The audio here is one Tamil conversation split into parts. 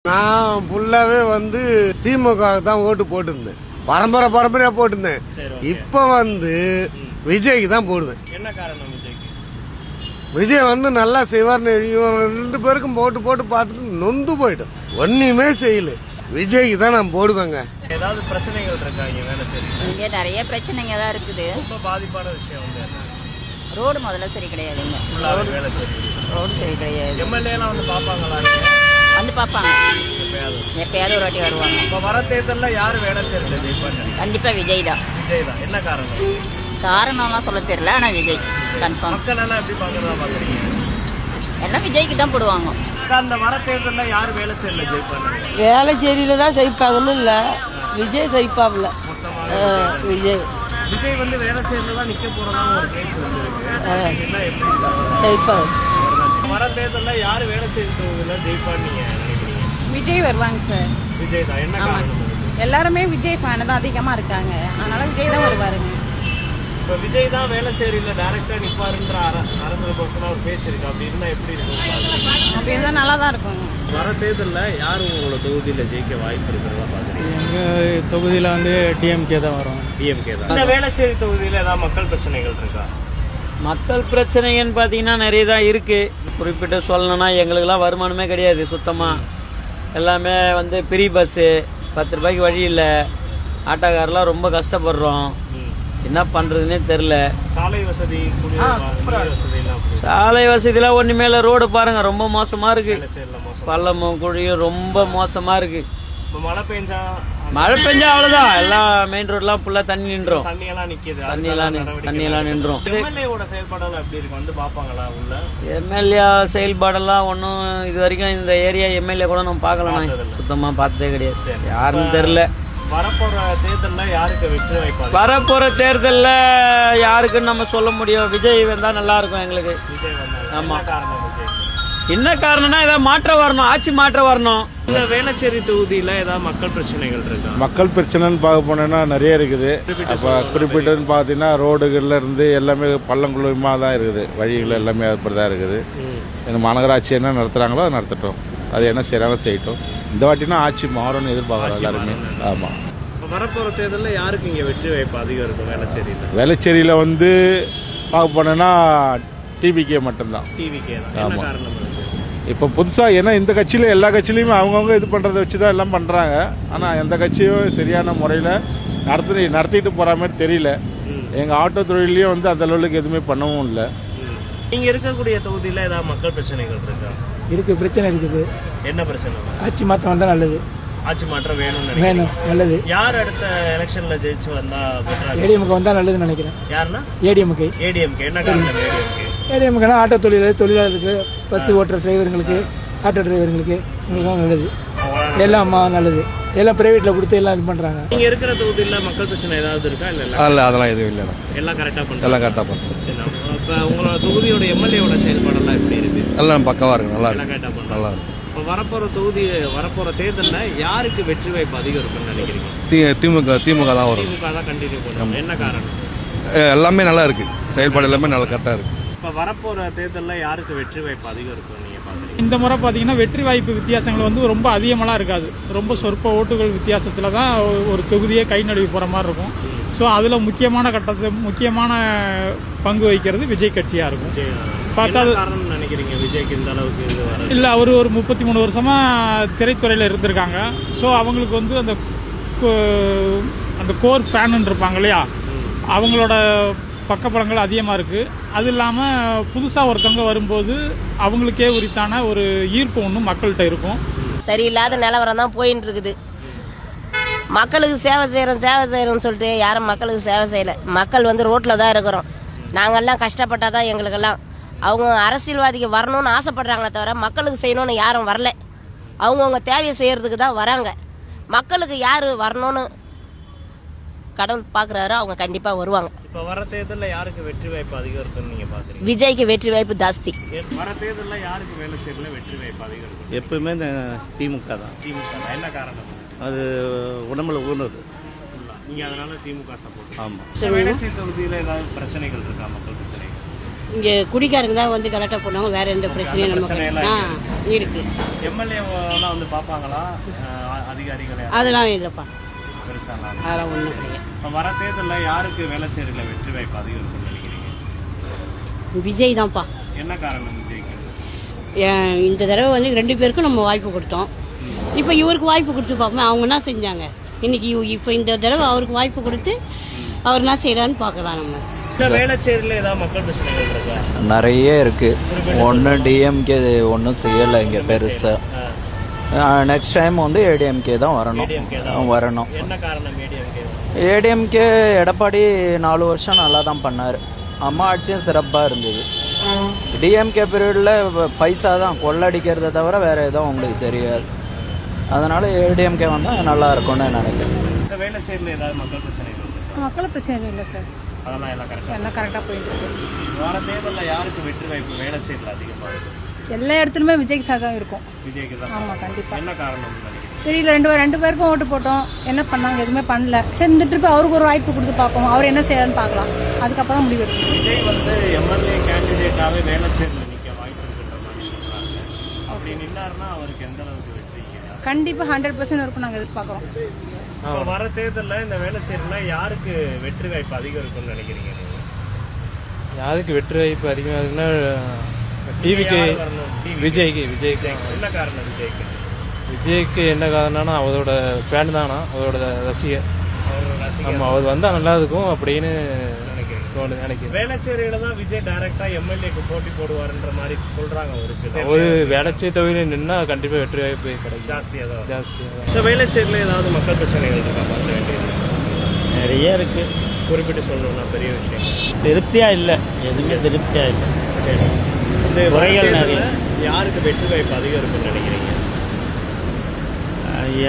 நான் ஃபுல்லாவே திமுக தான் ஓட்டு போட்டிருந்தேன். பரம்பரையா போட்டிருந்தேன். இப்ப விஜய்க்கு தான் போடுவேன். என்ன காரணம் விஜய்க்கு? விஜய் நல்லா செய்வார்னு ரெண்டு பேருக்கும் போட்டு பார்த்துட்டு நொந்து போயிட்டோம். ஒன்னுமே செய்யல. விஜய்க்கு தான் நான் போடுவேங்க. ஏதாவது பிரச்சனைகள் இருக்கா இங்க? வேலை தெரியும், இங்கே நிறைய பிரச்சனைங்க தான் இருக்குது. ரொம்ப பாதிப்பான விஷயம் ரோடு முதல்ல சரி கிடையாதுங்க. ரோடு சரி கிடையாது. எம்எல்ஏலாம் பார்ப்பாங்களா? பார்ப்பாங்க, எப்பயாவது ஒரு வாட்டி வருவாங்க. இப்போ வர தேர்தலில் யார் வேலை செய்யறது ஜெயிப்பாங்க? கண்டிப்பாக விஜய் தான். விஜய் தான். என்ன காரணம்? காரணம்லாம் சொல்ல தெரியல, ஆனால் விஜய் கன்ஃபார்ம். மக்கள் எல்லாம் எப்படி பார்க்குறதா பார்க்குறீங்க? எல்லாம் விஜய்க்கு தான் போடுவாங்க. அந்த வர தேர்தலில் யார் வேலை செய்யல ஜெயிப்பாங்க? வேலைச்சேரியில தான் ஜெயிப்பாங்கன்னு இல்லை, விஜய் ஜெயிப்பாப்ல. விஜய் வேலை செய்யறது தான் நிற்க போறதா ஒரு பேச்சு வந்துருக்கு. ஜெயிப்பாங்க. வர தேர்தலில் யார் வேலை செய்யறதுல ஜெயிப்பான்னு நீங்க நினைக்கிறீங்க? விஜய் வருவாங்க சார். விஜய் தான். என்ன காரணம்? எல்லாருமே விஜய் ஃபேன் தான் அதிகமாக இருக்காங்க, அதனால விஜய் தான் வருவாருங்க. இப்போ விஜய் தான் வேலைச்சேரியில் டைரக்டாக நிற்பாருன்ற அரசியல் பர்சனாக ஒரு பேச்சு இருக்கு. அப்படி இருந்தால் எப்படி இருக்கும்? அப்படி இருந்தால் நல்லா தான் இருக்குங்க. வர தேர்தலில் யார் உங்களோட தொகுதியில் ஜெயிக்க வாய்ப்பு இருக்கிறதா பார்க்குறீங்க? எங்கள் தொகுதியில் டிஎம்கே தான் வரும். டிஎம்கே தான். இந்த வேலைச்சேரி தொகுதியில் ஏதாவது மக்கள் பிரச்சனைகள் இருக்கா? மக்கள் பிரச்சனைன்னு பார்த்தீங்கன்னா நிறைய தான் இருக்குது. குறிப்பிட்டு சொல்லணும்னா எங்களுக்கெல்லாம் வருமானமே கிடையாது சுத்தமாக. எல்லாமே ஃப்ரீ பஸ்ஸு, 10 ரூபாய்க்கு வழி இல்லை. ஆட்டோக்காரெலாம் ரொம்ப கஷ்டப்படுறோம். என்ன பண்ணுறதுனே தெரில. சாலை வசதி, சாலை வசதிலாம் ஒன்றுமே இல்லை. ரோடு பாருங்கள், ரொம்ப மோசமாக இருக்குது. பள்ளமும் குழியும் ரொம்ப மோசமாக இருக்குது. மழை பெஞ்சா அவ்வளோதான், எல்லாம் மெயின் ரோட்லாம் ஃபுல்லாக தண்ணி நின்றோம். தண்ணியெல்லாம் நின்றோம். எம்எல்ஏ செயல்பாடெல்லாம் ஒன்றும் இது வரைக்கும் இந்த ஏரியா எம்எல்ஏ கூட நம்ம பார்க்கலாம், சுத்தமாக பார்த்ததே கிடையாது. யாருன்னு தெரில. வரப்போற தேர்தலில் யாருக்குன்னு நம்ம சொல்ல முடியும். விஜய் வந்தால் நல்லா இருக்கும் எங்களுக்கு. ஆமாம். என்ன காரணம்னா ஏதாவது மாற்றம் வரணும், ஆட்சி மாற்றம் வரணும். இந்த வேலைச்சேரி தொகுதியில் ஏதாவது மக்கள் பிரச்சனைகள் இருக்கா? மக்கள் பிரச்சனைன்னு பார்க்க போனோன்னா நிறைய இருக்குது. அப்போ குறிப்பிட்டதுன்னு பார்த்தீங்கன்னா ரோடுகள்ல இருந்து எல்லாமே பள்ளங்குழியுமா தான் இருக்குது. வழிகள் எல்லாமே அப்படி தான் இருக்குது. எங்கள் மாநகராட்சி என்ன நடத்துகிறாங்களோ அதை நடத்தட்டும், அது என்ன செய்கிறாங்களோ செய்யட்டும். இந்த வாட்டினா ஆட்சி மாறும்னு எதிர்பார்க்குறோம் எல்லாருமே. ஆமாம். வரப்போகிற தேர்தலில் யாருக்கு இங்கே வெற்றி வாய்ப்பு அதிகம் இருக்கும்? வேலைச்சேரியில் பார்க்க போனோன்னா டிவிகே மட்டும்தான். டிவிகே தான். ஆமாம். இப்போ புதுசாக ஏன்னா இந்த கட்சியில் எல்லா கட்சியிலையுமே அவங்கவுங்க இது பண்ணுறதை வச்சு தான் எல்லாம் பண்ணுறாங்க. ஆனால் எந்த கட்சியும் சரியான முறையில் நடத்திட்டு போகிற மாதிரி தெரியல. எங்கள் ஆட்டோ தொழிலையும் அந்த அளவுக்கு எதுவுமே பண்ணவும் இல்லை. நீங்கள் இருக்கக்கூடிய தொகுதியில் ஏதாவது மக்கள் பிரச்சனைகள் இருக்கா? இருக்குது, பிரச்சனை இருக்குது. என்ன பிரச்சனை? ஆட்சி மாற்றம் வந்தால் நல்லது. ஆட்சி மாற்றம் வேணும், நல்லது. யார் அடுத்த எலெக்ஷன்ல ஜெயிச்சு வந்தா? ஏடிஎம்கே வந்தால் நல்லதுன்னு நினைக்கிறேன். யாருன்னா? ஏடிஎம்கே. என்ன காரணம்? ஏடிஎம்கேனா ஆட்டோ தொழிலாளர்களுக்கு, பஸ் ஓட்டுற டிரைவருங்களுக்கு, ஆட்டோ டிரைவருங்களுக்கு உங்களுக்கும் நல்லது. எல்லாம் நல்லது. எல்லாம் பிரைவேட்டில் கொடுத்து எல்லாம் இது பண்ணுறாங்க. நீங்கள் இருக்கிற தொகுதியில் மக்கள் பிரச்சனை ஏதாவது இருக்கா? இல்லை அதெல்லாம் எதுவும் இல்லை. எல்லாம் கரெக்டாக பண்ணுறோம். எல்லாம் கரெக்டாக பண்ணுறோம். இப்போ உங்களோட தொகுதியோட எம்எல்ஏவோட செயல்பாடெல்லாம் எப்படி இருக்குது? எல்லாம் பக்கமாக இருக்குது, நல்லா இருக்கு. கரெக்டாக பண்ணுறோம், நல்லா இருக்கு. இப்போ வரப்போகிற தேர்தலில் யாருக்கு வெற்றி வாய்ப்பு அதிகம் இருக்குன்னு நினைக்கிறீங்க? திமுக தான் வரும். திமுக தான் கண்டினியூ பண்ணுறோம். என்ன காரணம்? எல்லாமே நல்லா இருக்குது, செயல்பாடு எல்லாமே நல்லா கரெக்டாக இருக்குது. இப்போ வரப்போகிற தேர்தலில் யாருக்கு வெற்றி வாய்ப்பு அதிகம் இருக்குன்னு நீங்கள் பார்க்குறீங்க? இந்த முறை பார்த்தீங்கன்னா வெற்றி வாய்ப்பு வித்தியாசங்கள் ரொம்ப அதிகமெல்லாம் இருக்காது. ரொம்ப சொற்ப ஓட்டுகள் வித்தியாசத்தில் தான் ஒரு தொகுதியே கை நழுவி போகிற மாதிரி இருக்கும். ஸோ அதில் முக்கியமான பங்கு வகிக்கிறது விஜய் கட்சியாக இருக்கும். பார்த்தா காரணம் நினைக்கிறீங்க விஜய்க்கு இந்த அளவுக்கு இது வர? இல்லை, அவர் ஒரு 33 வருஷமாக திரைத்துறையில் இருந்திருக்காங்க. ஸோ அவங்களுக்கு அந்த கோர் ஃபேனுன்னு இருப்பாங்க இல்லையா, அவங்களோட பக்கபலங்கள் அதிகமாக இருக்குது. அது இல்லாமல் புதுசாக ஒருத்தவங்க வரும்போது அவங்களுக்கே உரித்தான ஒரு ஈர்ப்பு ஒன்று மக்கள்கிட்ட இருக்கும். சரியில்லாத நிலவரம் தான் போயின்னு இருக்குது. மக்களுக்கு சேவை செய்கிறோம்னு சொல்லிட்டு யாரும் மக்களுக்கு சேவை செய்யலை. மக்கள் ரோட்டில் தான் இருக்கிறோம். நாங்கள்லாம் கஷ்டப்பட்டால் தான் எங்களுக்கெல்லாம். அவங்க அரசியல்வாதிக்கு வரணும்னு ஆசைப்படுறாங்களே தவிர மக்களுக்கு செய்யணும்னு யாரும் வரல. அவங்கவுங்க தேவையை செய்கிறதுக்கு தான் வராங்க. மக்களுக்கு யார் வரணும்னு கடவுள் பார்க்குறாரோ அவங்க கண்டிப்பாக வருவாங்க. இப்போ வர தேர்தலில் யாருக்கு வெற்றி வாய்ப்பு அதிகம் இருக்குன்னு நீங்கள் பார்க்குறீங்க? விஜய்க்கு வெற்றி வாய்ப்பு ஜாஸ்தி. வர தேர்தலில் யாருக்கு வேலைச்சேரியில் வெற்றி வாய்ப்பு அதிகம் இருக்கும்? எப்பவுமே திமுக தான். என்ன காரணம்? அது உடம்புல ஊனது. நீங்கள் அதனால திமுக சப்போர்ட்? ஆமாம். வேலைச்சேரி தொகுதியில் ஏதாவது பிரச்சனைகள் இருக்கா? மக்கள் பிரச்சனைகள் இங்கே குடிக்காரங்க தான் வந்து கரெக்டாக போனாங்க, வேற எந்த பிரச்சனையும் நமக்கு இருக்கு. எம்எல்ஏலாம் வந்து பார்ப்பாங்களா அதிகாரிகளை? அதெல்லாம் இல்லைப்பா, பெருசாலாம் அதெல்லாம் ஒன்றும் கிடையாது. இப்போ வர தேர்தலில் யாருக்கு வேளச்சேரியில் வெற்றி வாய்ப்பு அதிகம் இருக்குன்னு நினைக்கிறீங்க? விஜய் தான்ப்பா. என்ன காரணம் விஜய்க்கு? இந்த தடவை வந்து 2 பேருக்கும் நம்ம வாய்ப்பு கொடுத்தோம். இப்போ இவருக்கு வாய்ப்பு கொடுத்து பார்ப்போம் அவங்க என்ன செஞ்சாங்க. இன்னைக்கு இப்போ இந்த தடவை அவருக்கு வாய்ப்பு கொடுத்து அவர் என்ன செய்யறான்னு பார்க்கலாம். நம்ம இந்த வேளச்சேரியில் ஏதாவது மக்கள் பிரச்சனைகள் இருக்கா? நிறைய இருக்குது. ஒன்று டிஎம்கே ஒன்றும் செய்யலை இங்கே பெருசாக. நெக்ஸ்ட் டைம் வந்து ஏடிஎம்கே தான் வரணும். என்ன காரணம் ஏடிஎம்கே? ஏடிஎம்கே எடப்பாடி 4 வருஷம் நல்லா தான் பண்ணார். அம்மா ஆட்சியும் சிறப்பாக இருந்தது. டிஎம்கே பீரியடில் பைசா தான் கொள்ளடிக்கிறத தவிர வேறு எதுவும் உங்களுக்கு தெரியாது. அதனால் ஏடிஎம்கே வந்தால் நல்லா இருக்கும்னு நினைக்கிறேன். இந்த வேளச்சேரியில் ஏதாவது மக்கள் பிரச்சனைகள் இருக்கு? மக்கள் பிரச்சனை இல்லை சார், அதெல்லாம் எல்லாம் கரெக்டாக போயிட்டு இருக்கு. வர தேர்தலில் யாருக்கு வெற்றி வாய்ப்பு வேளச்சேரியில் அதிகமாக இருக்குது? எல்லா இடத்துலையுமே விஜய்க்கு சாதம் இருக்கும். விஜய்க்கு தான். ஆமாம், கண்டிப்பாக. என்ன காரணம் தெரியல, ரெண்டு பேருக்கும் ஓட்டு போட்டோம், என்ன பண்ணாங்க எதுவுமே பண்ணல. சரி, இந்த ட்ரிப்பு அவருக்கு ஒரு வாய்ப்பு கொடுத்து பார்ப்போம், அவர் என்ன செய்யறான்னு பார்க்கலாம், அதுக்கப்புறம் தான் முடிவு எடுக்கணும். விஜய் வந்து எம்எல்ஏ கேண்டிடேட்டாகவே வேளச்சேரியில் நிற்க வாய்ப்பு இருக்குன்ற மாதிரி சொல்கிறாங்க. அப்படி நின்னாருன்னா அவருக்கு எந்த அளவுக்கு வெற்றி? கண்டிப்பாக 100% இருக்கும் நாங்கள் எதிர்பார்க்குறோம். இப்போ வர தேர்தலில் இந்த வேளச்சேரியில் யாருக்கு வெற்றி வாய்ப்பு அதிகம் இருக்குன்னு நினைக்கிறீங்க நீங்கள்? யாருக்கு வெற்றி வாய்ப்பு அதிகமாக இருக்குன்னா டிவிக்கு விஜய்க்கு. என்ன காரணம் விஜய்க்கு? விஜய்க்கு என்ன காரணம்னா அவரோட ஃபேன் தானா, அவரோட ரசிகர். நம்ம அவர் வந்தால் நல்லா இருக்கும் அப்படின்னு நினைக்கிறேன். வேளச்சேரியில தான் விஜய் டைரக்டா எம்எல்ஏக்கு போட்டி போடுவாருன்ற மாதிரி சொல்றாங்க ஒரு சிலர். ஒரு வேளச்சேரி தொகுதியில் நின்னா கண்டிப்பாக வெற்றி வாய்ப்பு கிடைக்கும். ஜாஸ்தியாக. இந்த வேளச்சேரியில் ஏதாவது மக்கள் பிரச்சனைகள் இருக்கா பார்க்க வேண்டியது? நிறைய இருக்கு. குறிப்பிட்டு சொல்லணும்னா பெரிய விஷயம் திருப்தியா இல்லை, எதுவுமே திருப்தியா இல்லை. இந்த குறைகள் நிறைய. யாருக்கு வெற்றி வாய்ப்பு அதிகம் இருக்குன்னு நினைக்கிறீங்க?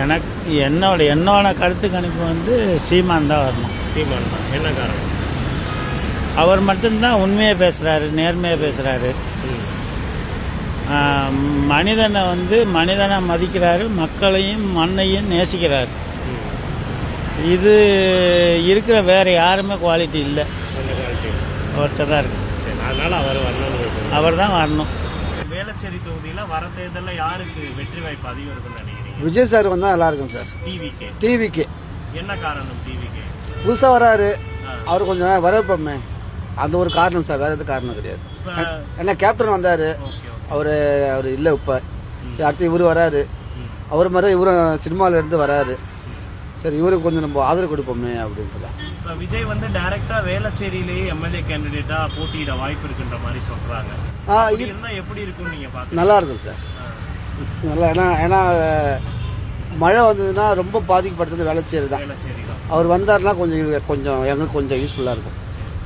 எனக்கு என்னோட கருத்து கணிப்பு வந்து சீமான் தான் வரணும். சீமான் தான். என்ன காரணம்? அவர் மட்டும்தான் உண்மையாக பேசுகிறாரு, நேர்மையாக பேசுகிறாரு. மனிதனை வந்து மனிதனை மதிக்கிறாரு, மக்களையும் மண்ணையும் நேசிக்கிறாரு. இது இருக்கிற வேற யாருமே குவாலிட்டி இல்லை, அவர்கிட்ட தான் இருக்கு. அதனால அவர் தான் வரணும். வேளச்சேரி தொகுதியில் வர தேர்தலில் யாருக்கு வெற்றி வாய்ப்பு அதிகம் இருக்குன்னு நினைக்கிறீங்க? விஜய் சார் வந்தால் நல்லா இருக்கும் சார். டிவிக்கு. என்ன காரணம்? டிவிக்கு புதுசாக வராரு, அவர் கொஞ்சம் வரப்பமே, அந்த ஒரு காரணம் சார், வேறு எதுவும் காரணம் கிடையாது. ஏன்னா கேப்டன் வந்தார், அவர் இல்லை இப்போ. சரி, அடுத்து இவர் வராரு, அவர் மாதிரி இவரும் சினிமாவிலேருந்து வராரு. சரி, இவருக்கு கொஞ்சம் நம்ம ஆதரவு கொடுப்போமே அப்படின்ட்டு தான். இப்போ விஜய் வந்து டைரக்டா வேளச்சேரியிலேயே எம்எல்ஏ கேண்டிடேட்டா போட்டியிட வாய்ப்பு இருக்குன்ற மாதிரி சொல்றாங்க. எப்படி இருக்குன்னு நீங்க பாக்க? நல்லா இருக்கும் சார், நல்லா. ஏன்னா மழை வந்ததுன்னா ரொம்ப பாதிக்கப்படுறது வேளச்சேரி தான். அவர் வந்தாருன்னா கொஞ்சம் எங்களுக்கு கொஞ்சம் யூஸ்ஃபுல்லாக இருக்கும்.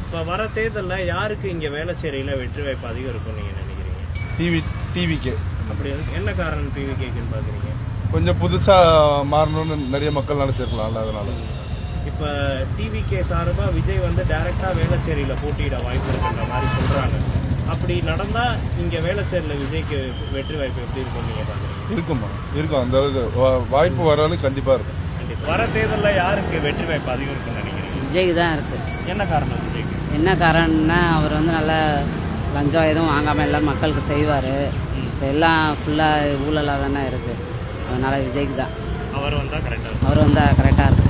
இப்போ வர தேர்தலில் யாருக்கு இங்கே வேளச்சேரியில் வெற்றி வாய்ப்பு அதிகம் இருக்கும்னு நீங்கள் நினைக்கிறீங்க? டிவிக்கு. அப்படி என்ன காரணம் டிவிகேக்குன்னு பார்க்குறீங்க? கொஞ்சம் புதுசாக மாறணும்னு நிறைய மக்கள் நினச்சிருக்கலாம்ல, அதனால. இப்போ டிவிகே சார்பாக விஜய் வந்து டைரெக்டாக வேளச்சேரியில் போட்டியிட வாய்ப்பு இருக்குன்ற மாதிரி சொல்கிறாங்க. அப்படி நடந்தால் இங்கே வேளச்சேரியில் விஜய்க்கு வெற்றி வாய்ப்பு எப்படி இருக்கும்னு நீங்கள் பார்க்குறீங்க? இருக்குமா? இருக்கும், அந்த வாய்ப்பு வராலும் கண்டிப்பாக இருக்கும். கண்டிப்பாக. வர தேர்தலில் யாருக்கு வெற்றி வாய்ப்பு அதிகம் இருக்குன்னு நினைக்கிறீங்க? விஜய்க்கு தான் இருக்குது. என்ன காரணம் விஜய்க்கு? என்ன காரணம்னா அவர் வந்து நல்லா லஞ்சம் எதுவும் வாங்காமல் எல்லாம் மக்களுக்கு செய்வார். இப்போ எல்லாம் ஃபுல்லாக ஊழலாக தானே இருக்குது, அதனால் விஜய்க்கு தான். அவர் வந்தால் கரெக்டாக இருக்கும்.